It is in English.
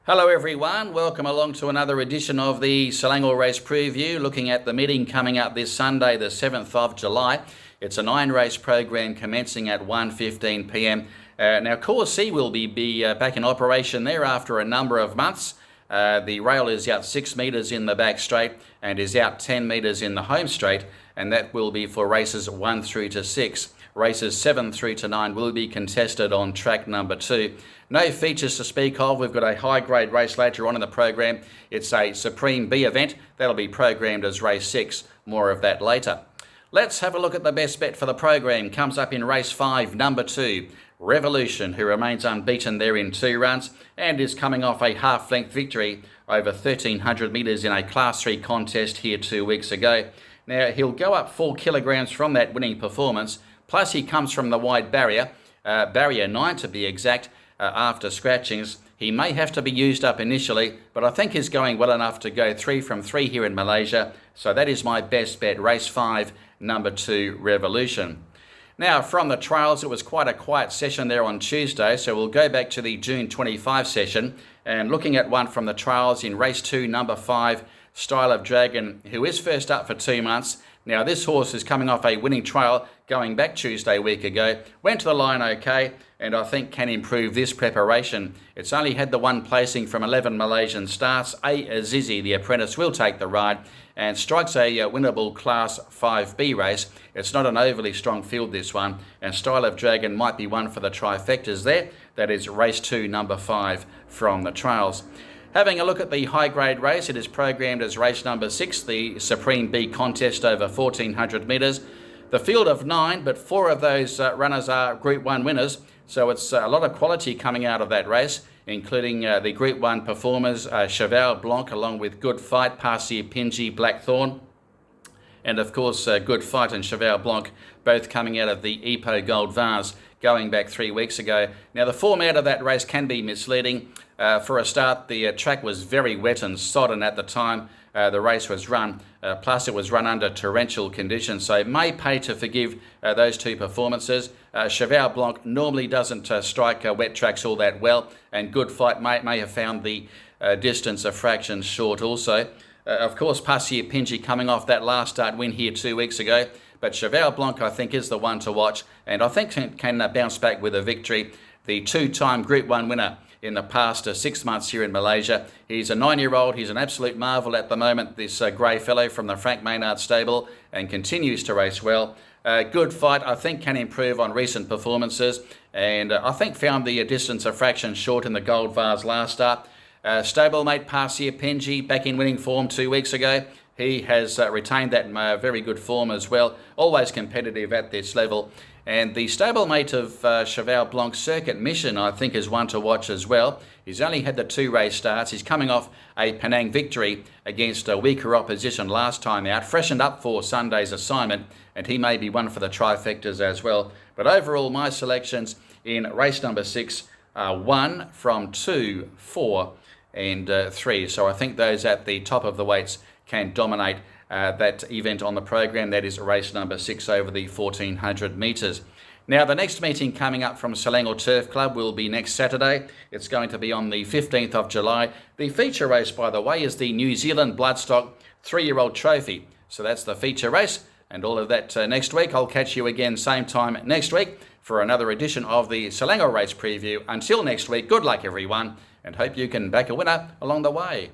Hello everyone, welcome along to another edition of the Selangor Race Preview, looking at the meeting coming up this Sunday the 7th of July. It's a 9-race program commencing at 1:15 p.m. Now Course C will be back in operation there after a number of months. The rail is out 6 metres in the back straight and is out 10 metres in the home straight, and that will be for races 1 through to 6. Races 7 through to 9 will be contested on track number 2. No features to speak of. We've got a high-grade race later on in the program. It's a Supreme B event. That'll be programmed as race 6. More of that later. Let's have a look at the best bet for the program. Comes up in race 5, number 2. Revolution, who remains unbeaten there in 2 runs and is coming off a half-length victory over 1,300 metres in a Class 3 contest here 2 weeks ago. Now, he'll go up 4 kilograms from that winning performance, plus he comes from the wide barrier, barrier 9 to be exact, after scratchings. He may have to be used up initially, but I think he's going well enough to go 3 from 3 here in Malaysia. So that is my best bet, race 5, number 2, Revolution. Now, from the trials, it was quite a quiet session there on Tuesday, so we'll go back to the June 25 session and looking at one from the trials in race 2, number 5, Style of Dragon, who is first up for 2 months. Now, this horse is coming off a winning trial going back Tuesday week ago, went to the line okay, and I think can improve this preparation. It's only had the 1 placing from 11 Malaysian starts. Azizi, the apprentice, will take the ride and strikes a winnable Class 5B race. It's not an overly strong field, this one, and Style of Dragon might be one for the trifectas there. That is race 2, number 5 from the trials. Having a look at the high-grade race, it is programmed as race number 6, the Supreme B contest over 1,400 metres. The field of 9, but 4 of those runners are Group 1 winners, so it's a lot of quality coming out of that race, including the Group 1 performers, Cheval Blanc, along with Good Fight, Pasir-Pinji, Blackthorn, and of course Good Fight and Cheval Blanc, both coming out of the Ipoh Gold Vase going back 3 weeks ago. Now, the format of that race can be misleading. For a start, the track was very wet and sodden at the time the race was run, plus it was run under torrential conditions, so it may pay to forgive those 2 performances. Cheval Blanc normally doesn't strike wet tracks all that well, and Good Fight may have found the distance a fraction short also. Of course, Pasir-Pinji coming off that last start win here 2 weeks ago, but Cheval Blanc I think is the one to watch, and I think can bounce back with a victory. The 2-time Group 1 winner in the past 6 months here in Malaysia. He's a 9-year-old. He's an absolute marvel at the moment, this grey fellow from the Frank Maynard stable, and continues to race well. Good Fight, I think, can improve on recent performances, and I think found the distance a fraction short in the Gold Vase last start. Stablemate Pasir-Pinji back in winning form 2 weeks ago. He has retained that very good form as well, always competitive at this level. And the stablemate of Cheval Blanc, Circuit Mission, I think is one to watch as well. He's only had the 2 race starts. He's coming off a Penang victory against a weaker opposition last time out, freshened up for Sunday's assignment, and he may be one for the trifectas as well. But overall, my selections in race number 6 are 1 from 2, 4 and 3. So I think those at the top of the weights can dominate that event on the program. That is race number 6 over the 1,400 metres. Now, the next meeting coming up from Selangor Turf Club will be next Saturday. It's going to be on the 15th of July. The feature race, by the way, is the New Zealand Bloodstock 3-year-old trophy. So that's the feature race, and all of that next week. I'll catch you again same time next week for another edition of the Selangor Race Preview. Until next week, good luck everyone, and hope you can back a winner along the way.